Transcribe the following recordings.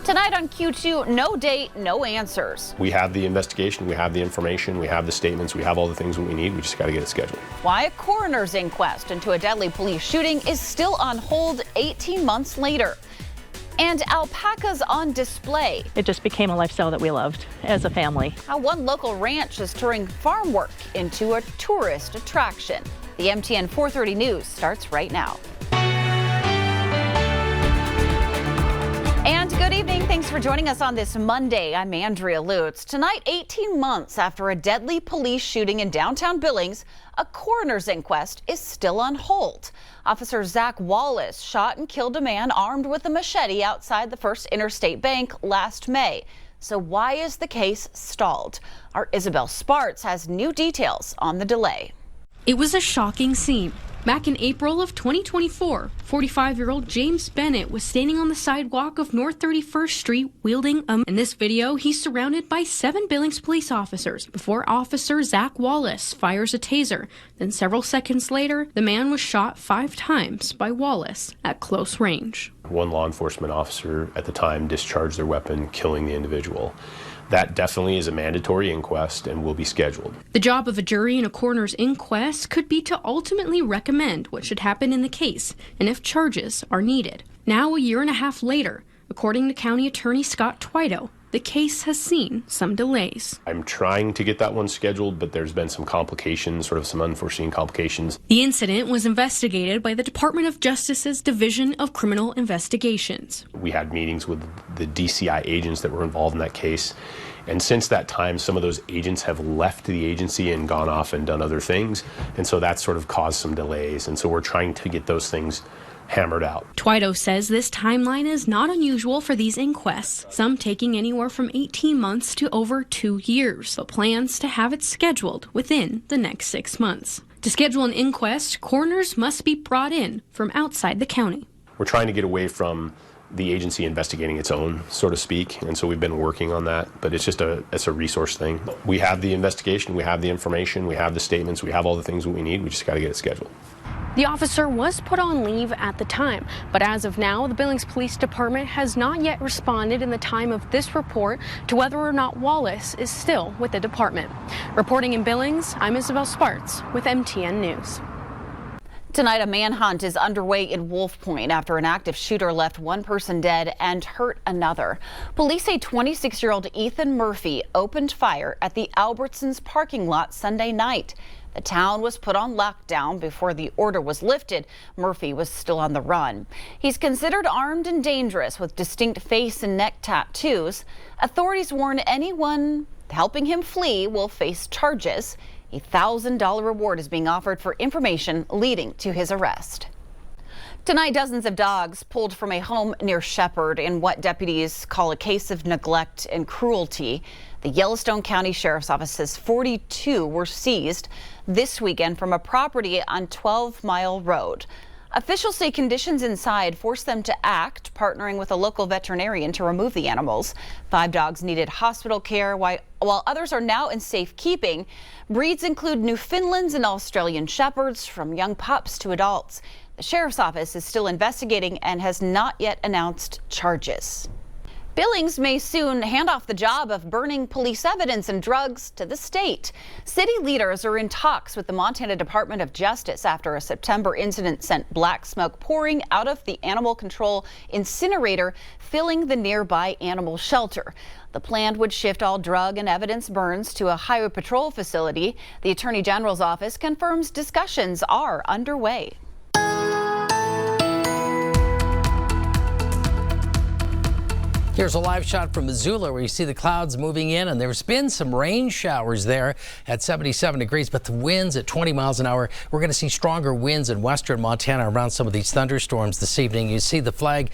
Tonight on Q2, no date, no answers. We have the investigation, we have the information, we have the statements, we have all the things that we need. We just got to get it scheduled. Why a coroner's inquest into a deadly police shooting is still on hold 18 months later. And alpacas on display. It just became a lifestyle that we loved as a family. How one local ranch is turning farm work into a tourist attraction. The MTN 430 News starts right now. And good evening. Thanks for joining us on this Monday. I'm Andrea Lutz. Tonight, 18 months after a deadly police shooting in downtown Billings, a coroner's inquest is still on hold. Officer Zach Wallace shot and killed a man armed with a machete outside the First Interstate Bank last May. So why is the case stalled? Our Isabel Spartz has new details on the delay. It was a shocking scene. Back in April of 2024, 45-year-old James Bennett was standing on the sidewalk of North 31st Street wielding In this video, he's surrounded by 7 Billings police officers before Officer Zach Wallace fires a taser. Then several seconds later, the man was shot 5 times by Wallace at close range. One law enforcement officer at the time discharged their weapon, killing the individual. That definitely is a mandatory inquest and will be scheduled. The job of a jury in a coroner's inquest could be to ultimately recommend what should happen in the case and if charges are needed. Now, a year and a half later, according to County Attorney Scott Twito, the case has seen some delays. I'm trying to get that one scheduled, but there's been some complications, sort of some unforeseen complications. The incident was investigated by the Department of Justice's Division of Criminal Investigations. We had meetings with the DCI agents that were involved in that case. And since that time, some of those agents have left the agency and gone off and done other things. And so that's sort of caused some delays. And so we're trying to get those things hammered out. Twito says this timeline is not unusual for these inquests, some taking anywhere from 18 months to over 2 years, but plans to have it scheduled within the next 6 months. To schedule an inquest, coroners must be brought in from outside the county. We're trying to get away from the agency investigating its own, so to speak, and so we've been working on that, but it's a resource thing. We have the investigation, we have the information, we have the statements, we have all the things that we need. We just got to get it scheduled. The officer was put on leave at the time, but as of now, the Billings Police Department has not yet responded in the time of this report to whether or not Wallace is still with the department. Reporting in Billings, I'm Isabel Spartz with MTN News. Tonight, a manhunt is underway in Wolf Point after an active shooter left one person dead and hurt another. Police say 26-year-old Ethan Murphy opened fire at the Albertsons parking lot Sunday night. The town was put on lockdown before the order was lifted. Murphy was still on the run. He's considered armed and dangerous with distinct face and neck tattoos. Authorities warn anyone helping him flee will face charges. A $1,000 reward is being offered for information leading to his arrest. Tonight, dozens of dogs pulled from a home near Shepherd in what deputies call a case of neglect and cruelty. The Yellowstone County Sheriff's Office says 42 were seized this weekend from a property on 12 Mile Road. Officials say conditions inside forced them to act, partnering with a local veterinarian to remove the animals. 5 dogs needed hospital care, while others are now in safekeeping. Breeds include Newfoundlands and Australian Shepherds, from young pups to adults. The Sheriff's Office is still investigating and has not yet announced charges. Billings may soon hand off the job of burning police evidence and drugs to the state. City leaders are in talks with the Montana Department of Justice after a September incident sent black smoke pouring out of the animal control incinerator, filling the nearby animal shelter. The plan would shift all drug and evidence burns to a highway patrol facility. The Attorney General's office confirms discussions are underway. Here's a live shot from Missoula where you see the clouds moving in, and there's been some rain showers there at 77 degrees, but the winds at 20 miles an hour. We're going to see stronger winds in western Montana around some of these thunderstorms this evening. You see the flag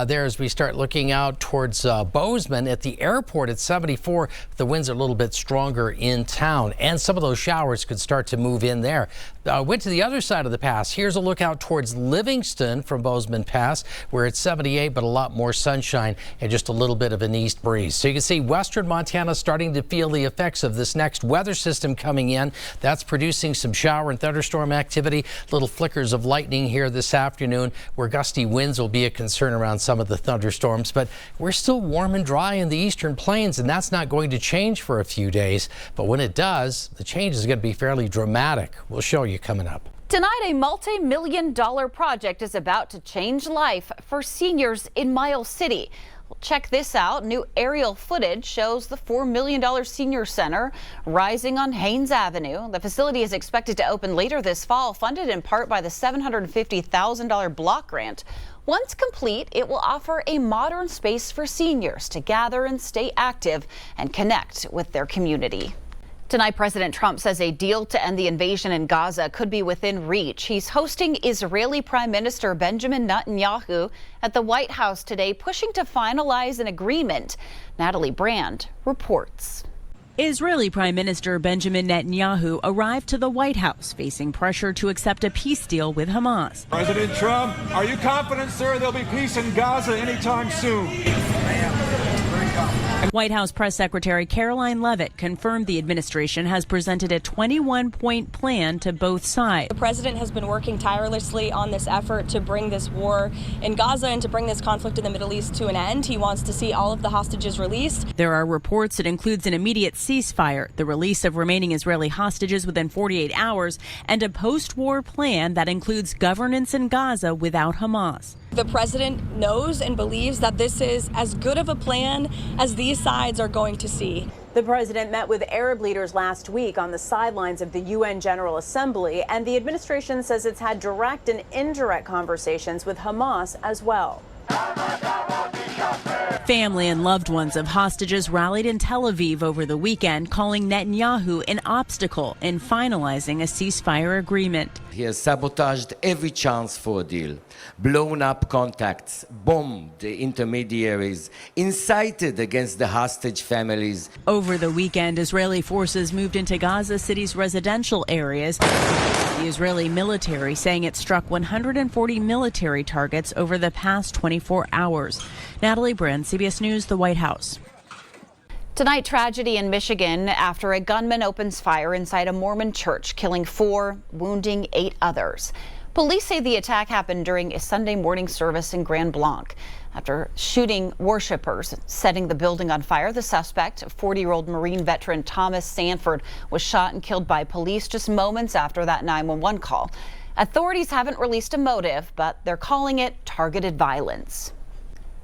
there as we start looking out towards Bozeman at the airport at 74. The winds are a little bit stronger in town, and some of those showers could start to move in there. Went to the other side of the pass. Here's a look out towards Livingston from Bozeman Pass, where it's 78, but a lot more sunshine. And just just a little bit of an east breeze. So you can see western Montana starting to feel the effects of this next weather system coming in. That's producing some shower and thunderstorm activity, little flickers of lightning here this afternoon, where gusty winds will be a concern around some of the thunderstorms. But we're still warm and dry in the eastern plains, and that's not going to change for a few days. But when it does, the change is going to be fairly dramatic. We'll show you coming up. Tonight, a multi-million-dollar project is about to change life for seniors in Miles City. Well, check this out. New aerial footage shows the $4 million senior center rising on Haynes Avenue. The facility is expected to open later this fall, funded in part by the $750,000 block grant. Once complete, it will offer a modern space for seniors to gather and stay active and connect with their community. Tonight, President Trump says a deal to end the invasion in Gaza could be within reach. He's hosting Israeli Prime Minister Benjamin Netanyahu at the White House today, pushing to finalize an agreement. Natalie Brand reports. Israeli Prime Minister Benjamin Netanyahu arrived to the White House facing pressure to accept a peace deal with Hamas. President Trump, are you confident, sir, there'll be peace in Gaza anytime soon? White House Press Secretary Caroline Leavitt confirmed the administration has presented a 21-point plan to both sides. The president has been working tirelessly on this effort to bring this war in Gaza and to bring this conflict in the Middle East to an end. He wants to see all of the hostages released. There are reports it includes an immediate ceasefire, the release of remaining Israeli hostages within 48 hours, and a post-war plan that includes governance in Gaza without Hamas. The president knows and believes that this is as good of a plan as these sides are going to see. The president met with Arab leaders last week on the sidelines of the UN General Assembly, and the administration says it's had direct and indirect conversations with Hamas as well. Family and loved ones of hostages rallied in Tel Aviv over the weekend, calling Netanyahu an obstacle in finalizing a ceasefire agreement. He has sabotaged every chance for a deal, blown up contacts, bombed the intermediaries, incited against the hostage families. Over the weekend, Israeli forces moved into Gaza City's residential areas. The Israeli military saying it struck 140 military targets over the past 24 hours. Natalie Brand, CBS News, the White House. Tonight, tragedy in Michigan after a gunman opens fire inside a Mormon church, killing 4, wounding 8 others. Police say the attack happened during a Sunday morning service in Grand Blanc. After shooting worshipers, setting the building on fire, the suspect, 40-year-old Marine veteran Thomas Sanford, was shot and killed by police just moments after that 911 call. Authorities haven't released a motive, but they're calling it targeted violence.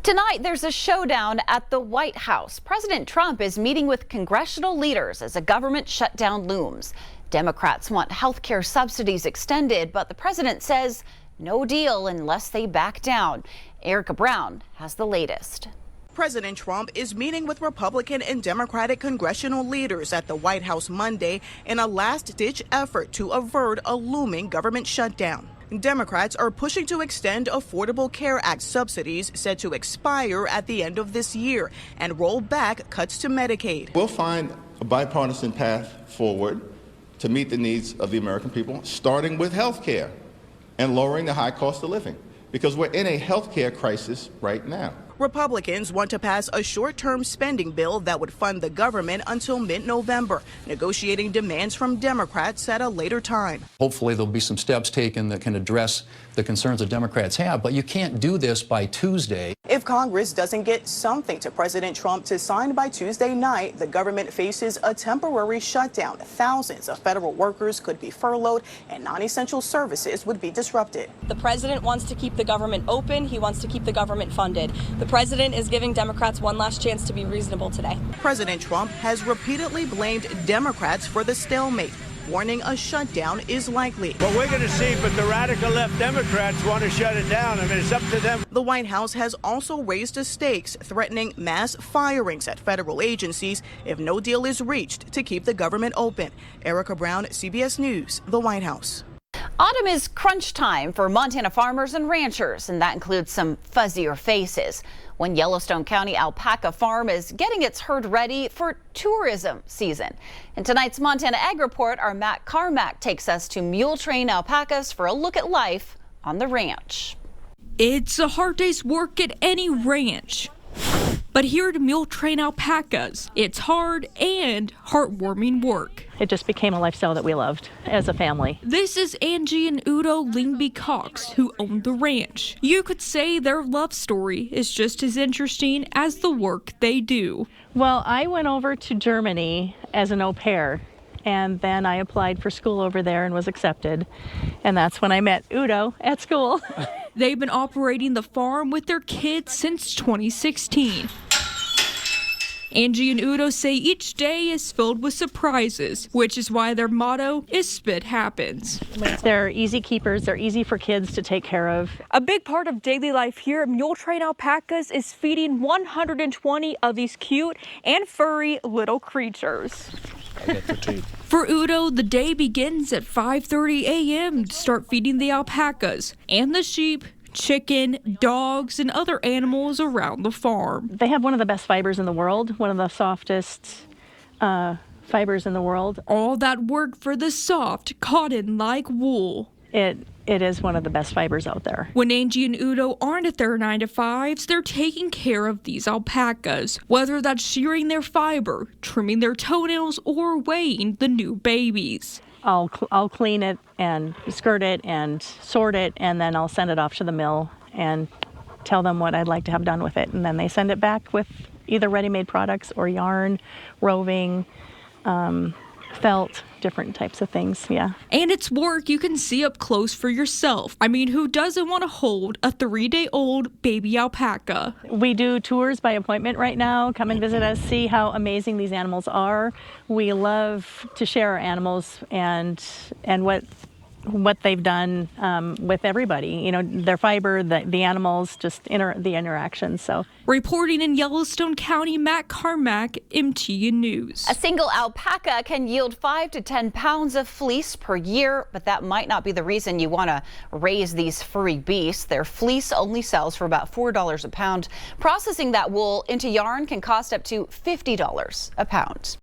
Tonight, there's a showdown at the White House. President Trump is meeting with congressional leaders as a government shutdown looms. Democrats want health care subsidies extended, but the president says no deal unless they back down. Erica Brown has the latest. President Trump is meeting with Republican and Democratic congressional leaders at the White House Monday in a last-ditch effort to avert a looming government shutdown. Democrats are pushing to extend Affordable Care Act subsidies set to expire at the end of this year and roll back cuts to Medicaid. We'll find a bipartisan path forward to meet the needs of the American people, starting with health care and lowering the high cost of living, because we're in a health care crisis right now. Republicans want to pass a short-term spending bill that would fund the government until mid-November, negotiating demands from Democrats at a later time. Hopefully there'll be some steps taken that can address the concerns that Democrats have, but you can't do this by Tuesday. If Congress doesn't get something to President Trump to sign by Tuesday night, the government faces a temporary shutdown. Thousands of federal workers could be furloughed and non-essential services would be disrupted. The president wants to keep the government open. He wants to keep the government funded. The president is giving Democrats one last chance to be reasonable today. President Trump has repeatedly blamed Democrats for the stalemate, warning a shutdown is likely. Well, we're going to see, but the radical left Democrats want to shut it down. I mean, it's up to them. The White House has also raised the stakes, threatening mass firings at federal agencies if no deal is reached to keep the government open. Erica Brown, CBS News, the White House. Autumn is crunch time for Montana farmers and ranchers, and that includes some fuzzier faces. One Yellowstone County Alpaca farm is getting its herd ready for tourism season. In tonight's Montana Ag Report, our Matt Carmack takes us to mule train alpacas for a look at life on the ranch. It's a hard day's work at any ranch. But here to mule train alpacas, it's hard and heartwarming work. It just became a lifestyle that we loved as a family. This is Angie and Udo Lingby Cox, who own the ranch. You could say their love story is just as interesting as the work they do. Well, I went over to Germany as an au pair, and then I applied for school over there and was accepted. And that's when I met Udo at school. They've been operating the farm with their kids since 2016. Angie and Udo say each day is filled with surprises, which is why their motto is Spit Happens. They're easy keepers. They're easy for kids to take care of. A big part of daily life here at Mule Train Alpacas is feeding 120 of these cute and furry little creatures. For Udo, the day begins at 5:30 a.m. to start feeding the alpacas and the sheep, chicken, dogs, and other animals around the farm. They have one of the best fibers in the world, one of the softest fibers in the world. All that work for the soft, cotton-like wool. It is one of the best fibers out there. When Angie and Udo aren't at their 9-to-5s, they're taking care of these alpacas, whether that's shearing their fiber, trimming their toenails, or weighing the new babies. I'll clean it and skirt it and sort it, and then I'll send it off to the mill and tell them what I'd like to have done with it. And then they send it back with either ready-made products or yarn, roving, felt, different types of things, yeah. And it's work you can see up close for yourself. I mean, who doesn't want to hold a 3-day-old baby alpaca? We do tours by appointment right now. Come and visit us, see how amazing these animals are. We love to share our animals and what they've done with everybody. You know, their fiber, the animals, just the interactions. So, reporting in Yellowstone County, Matt Carmack, MTN News. A single alpaca can yield 5 to 10 pounds of fleece per year, but that might not be the reason you want to raise these furry beasts. Their fleece only sells for about $4 a pound. Processing that wool into yarn can cost up to $50 a pound.